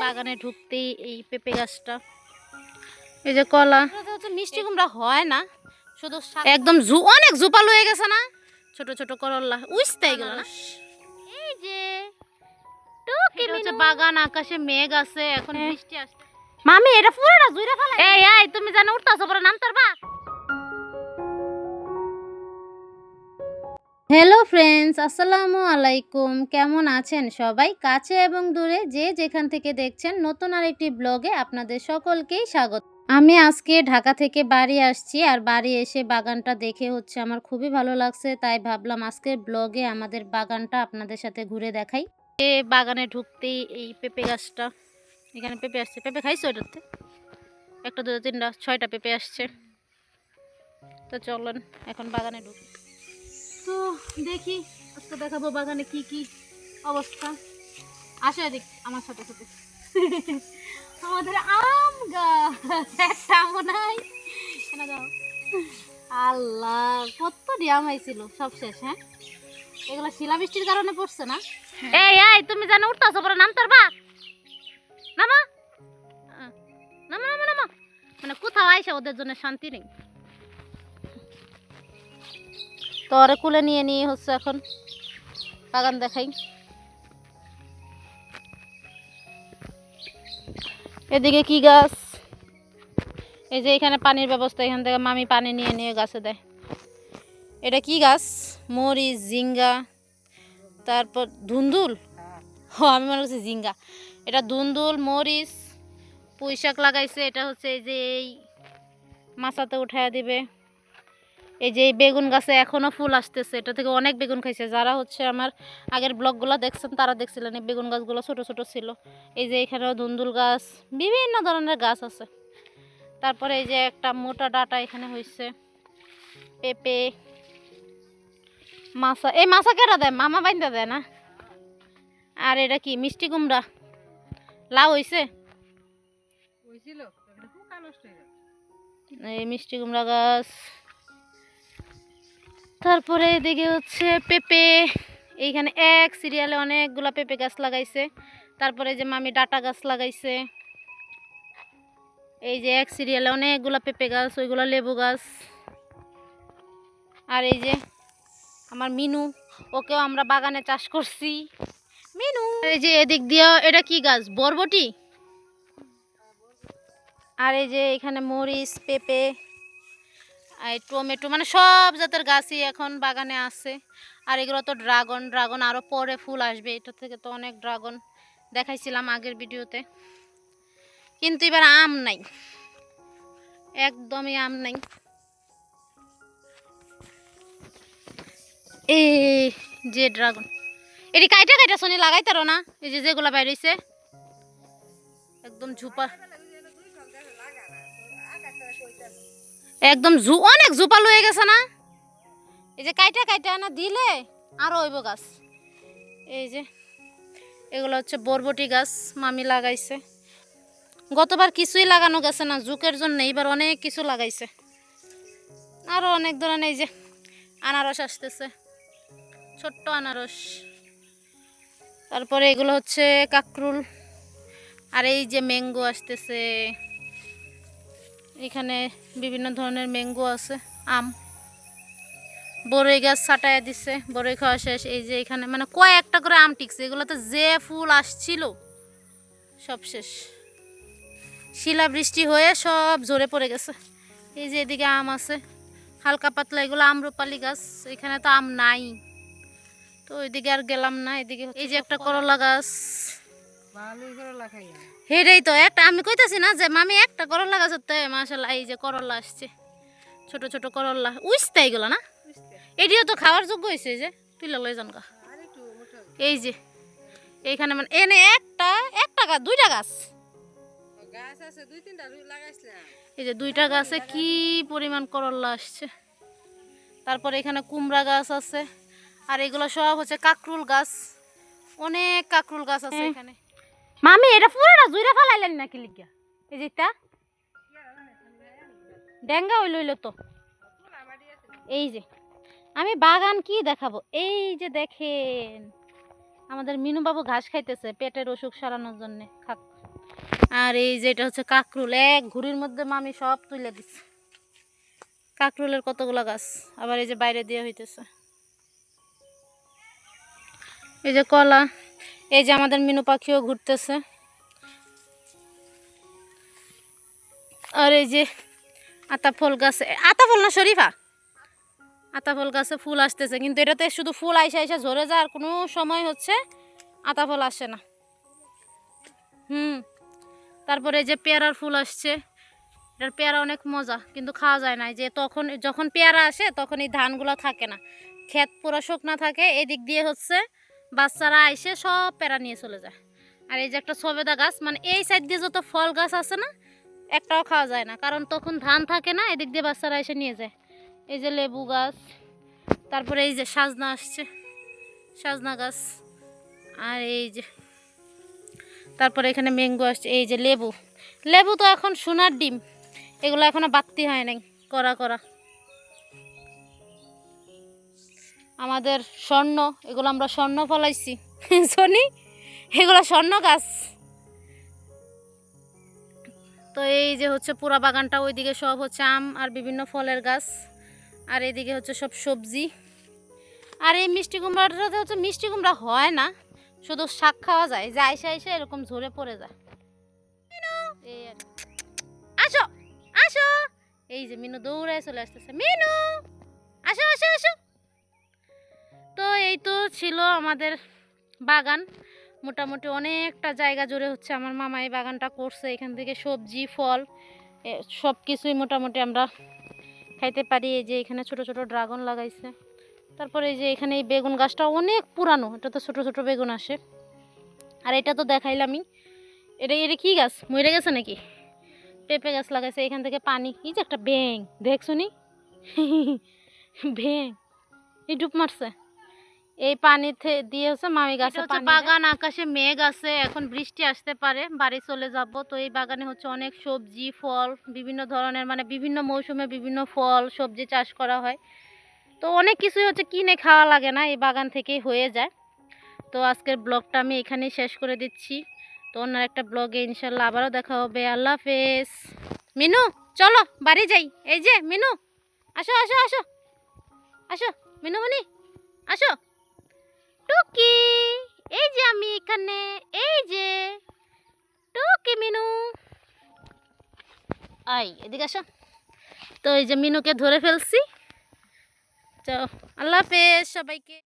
বাগানে ঢুকতেই এই পেঁপে গাছটা, এই যে কলা, মিষ্টি কুমড়া হয় না, শুধু একদম অনেক ঝুপালো হয়ে গেছে না, ছোট ছোট করলা উইস্তাই গেল না। এই যে বাগান, আকাশে মেঘ আছে, এখন বৃষ্টি আসছে। মামি এটা পুরোটা জুইরা ফেলা। এই তুমি জানো উঠতাছো পরে নাম তারবা। হ্যালো ফ্রেন্ডস, আসসালামু আলাইকুম। কেমন আছেন সবাই? কাছে এবং দূরে যে যেখান থেকে দেখছেন, নতুন আরেকটি ব্লগে আপনাদের সকলকেই স্বাগত। আমি আজকে ঢাকা থেকে বাড়ি আসছি, আর বাড়ি এসে বাগানটা দেখে হচ্ছে আমার খুবই ভালো লাগছে, তাই ভাবলাম আজকের ব্লগে আমাদের বাগানটা আপনাদের সাথে ঘুরে দেখাই। বাগানে ঢুকতেই এই পেঁপে গাছটা, এখানে পেঁপে আসছে। পেঁপে খাইছো এটাতে? একটা, দুটো, তিনটা, 6টা পেঁপে আসছে। তো চলেন এখন বাগানে ঢুকি। তো দেখি আজকে দেখাবো বাগানে কি কি অবস্থা। আসে এদিক আমার সাথে সাথে। আমাদের আম গাছ একটা আম নাই, আল্লাহ কত আম আইছিল, সব শেষ। হ্যাঁ, এগুলো শিলাবৃষ্টির কারণে পড়ছে না। এই তুমি জানো উঠতাছো পরে নাম তারবা। নামা নামা নামা নামা, মানে কোথাও আইসা ওদের জন্য শান্তি নেই। তো ওরে কুলে নিয়ে হচ্ছে এখন বাগান দেখাই। এদিকে কি গাছ, এই যে এখানে পানির ব্যবস্থা, এখান থেকে মামি পানি নিয়ে গাছে দেয়। এটা কি গাছ? মরিচ, ঝিঙ্গা, তারপর ধুন্দুল। আমি মনে করছি ঝিঙ্গা। এটা ধুন্দুল, মরিচ, পুঁই শাক লাগাইছে। এটা হচ্ছে এই যে এই মাচাতে উঠাইয়া দিবে। এই যে এই বেগুন গাছে এখনো ফুল আসতেছে, এটা থেকে অনেক বেগুন খাইছে। যারা হচ্ছে আমার আগের ব্লগগুলো দেখছেন তারা দেখছিলেন এই বেগুন গাছগুলো ছোট ছোট ছিল। এই যে এখানেও ধুন্দুল গাছ, বিভিন্ন ধরনের গাছ আছে। তারপরে এই যে একটা মোটা ডাটা এখানে হয়েছে। পেঁপে, মাছা, এই মাছা কেটা দেয়? মামা বাইন্দা দেয় না। আর এটা কি? মিষ্টি কুমড়া। লাউ হয়েছে, এই মিষ্টি কুমড়া গাছ। তারপরে এদিকে হচ্ছে পেঁপে, এইখানে এক সিরিয়ালে অনেকগুলা পেঁপে গাছ লাগাইছে। তারপরে যে মামি ডাটা গাছ লাগাইছে। এই যে এক সিরিয়ালে অনেকগুলা পেঁপে গাছ, ওইগুলো লেবু গাছ। আর এই যে আমার মিনু, ওকেও আমরা বাগানে চাষ করছি। মিনু, এই যে এদিক দিয়ে এটা কি গাছ? বরবটি। আর এই যে এখানে মরিচ, পেঁপে, আর টমেটো, মানে সব জাতের গাছই এখন বাগানে আছে। আর এগুলো তো ড্রাগন আরও পরে ফুল আসবে। এটা থেকে তো অনেক ড্রাগন দেখাইছিলাম আগের ভিডিওতে, কিন্তু এবার আম নাই, একদমই আম নাই। এই যে ড্রাগন, এটি কাইটা কাইটা শনি লাগাইতারো না। এই যে যেগুলা বাইর হইছে একদম ঝুপা, একদম অনেক ঝুপালো হয়ে গেছে না। এই যে কাইটা না দিলে আরো হইব গাছ। এই যে এগুলো হচ্ছে বরবটি গাছ, মামি লাগাইছে। গতবার কিছুই লাগানো গেছে না জুকের জন্য, এইবার অনেক কিছু লাগাইছে। আরো অনেক ধরনের, এই যে আনারস আসতেছে, ছোট্ট আনারস। তারপরে এগুলো হচ্ছে কাকরুল। আর এই যে ম্যাঙ্গো আসতেছে, এখানে বিভিন্ন ধরনের ম্যাঙ্গো আছে। আম, বড়ই গাছ ছাটাইয়া দিচ্ছে, বড়ই খাওয়া শেষ। এই যে এখানে মানে কয়েকটা করে আম টিকছে, এগুলোতে যে ফুল আসছিল সব শেষ। শিলাবৃষ্টি হয়ে সব ঝরে পড়ে গেছে। এই যে এদিকে আম আছে হালকা পাতলা, এগুলো আম্রপালি গাছ। এখানে তো আম নাই, তো ওইদিকে আর গেলাম না। এদিকে এই যে একটা করলা গাছ, হেরেই তো একটা আমি কইতাছি না যে মামি একটা করলা গাছ হতে মাশাআল্লাহ। এই যে করলা আসছে, ছোট ছোট করলা উইস্তাই গেল না। এটিও তো খাওয়ার যোগ্য হয়েছে, যে তুইলা লই যান গা। এই যে এইখানে মানে এনে একটা গাছ, দুইটা গাছ, এই যে দুইটা গাছে কি পরিমাণ করলা আসছে। তারপরে এখানে কুমড়া গাছ আছে। আর এগুলো সব হচ্ছে কাকরুল গাছ, অনেক কাকরুল গাছ আছে এখানে। মামি এটা পুরোটা জুইরা ফেলাইলেন নাকি লিগা? এই যেটা ডেঙ্গা হইল তো। এই যে আমি বাগান কি দেখাবো, এই যে দেখেন আমাদের মিনু বাবু ঘাস খাইতেছে পেটের অসুখ সারানোর জন্য খাক। আর এই যে এটা হচ্ছে কাকরুল, এক ঘুড়ির মধ্যে মামি সব তুলে দিচ্ছে। কাকরুলের কতগুলো গাছ, আবার এই যে বাইরে দিয়ে হইতেছে। এই যে কলা, এই যে আমাদের মিনু পাখিও ঘুরতেছে। আর এই যে আতা ফল গাছে, আতা ফল না শরীফা, আতা ফল গাছে ফুল আসতেছে, কিন্তু এটাতে শুধু ফুল আইসা আইসা ঝরে যায়, আর কোনো সময় হচ্ছে আতা ফল আসে না। তারপরে যে পেয়ারার ফুল আসছে, এটার পেয়ারা অনেক মজা, কিন্তু খাওয়া যায় না। যে তখন যখন পেয়ারা আসে তখন এই ধানগুলো থাকে না, ক্ষেত পুরো শুকনা থাকে, এদিক দিয়ে হচ্ছে বাচ্চারা আইসে সব পেয়ারা নিয়ে চলে যায়। আর এই যে একটা সবেদা গাছ, মানে এই সাইড দিয়ে যত ফল গাছ আছে না, একটাও খাওয়া যায় না, কারণ তখন ধান থাকে না, এদিক দিয়ে বাচ্চারা এসে নিয়ে যায়। এই যে লেবু গাছ, তারপরে এই যে সাজনা আসছে, সাজনা গাছ। আর এই যে তারপরে এখানে ম্যাঙ্গো আসছে। এই যে লেবু, লেবু তো এখন সোনার ডিম, এগুলো এখনো বাড়তি হয় নাই, করা করা। আমাদের স্বর্ণ, এগুলো আমরা স্বর্ণ ফলাইছি শনি, এগুলো স্বর্ণ গাছ। তো এই যে হচ্ছে পুরা বাগানটা, ওইদিকে সব হচ্ছে আম আর বিভিন্ন ফলের গাছ, আর এইদিকে হচ্ছে সব সবজি। আর এই মিষ্টি কুমড়াটাতে হচ্ছে মিষ্টি কুমড়া হয় না, শুধু শাক খাওয়া যায়, যে আইসা আইসা এরকম ঝরে পড়ে যায়। এই আর আসো আসো, এই যে মিনু দৌড়ায় চলে আসতেছে, মিনু আসো আসো আসো। তো এই তো ছিল আমাদের বাগান, মোটামুটি অনেকটা জায়গা জুড়ে হচ্ছে আমার মামা এই বাগানটা করছে। এখান থেকে সবজি ফল সব কিছুই মোটামুটি আমরা খাইতে পারি। এই যে এখানে ছোট ছোট ড্রাগন লাগাইছে। তারপরে এই যে এখানে এই বেগুন গাছটা অনেক পুরানো, এটা তো ছোট ছোট বেগুন আসে। আর এটা তো দেখাইলামই, এটা এটা কি গাছ, মরে গেছে নাকি? পেঁপে গাছ লাগাইছে। এখান থেকে পানি, এই যে একটা ব্যাং দেখছো নি ব্যাং এই ডুব মারছে, এই পানি দিয়ে হচ্ছে মামি গাছে পানি। বাগান, আকাশে মেঘ আছে, এখন বৃষ্টি আসতে পারে, বাড়ি চলে যাব। তো এই বাগানে হচ্ছে অনেক সবজি ফল বিভিন্ন ধরনের, মানে বিভিন্ন মৌসুমে বিভিন্ন ফল সবজি চাষ করা হয়। তো অনেক কিছুই হচ্ছে কিনে খাওয়া লাগে না, এই বাগান থেকেই হয়ে যায়। তো আজকের ব্লগটা আমি এখানেই শেষ করে দিচ্ছি। তো অন্য একটা ব্লগে ইনশাল্লাহ আবারও দেখা হবে। আল্লাহ হাফেজ। মিনু চলো বাড়ি যাই। এই যে মিনু আসো আসো আসো আসো, মিনুমণি আসো, টুকি এই যে আমি এখানে, এই যে টুকি মিনু আই এদিকে আসো। তো এই যে মিনুকে ধরে ফেলছি। তো আল্লাহ হাফেজ সবাইকে।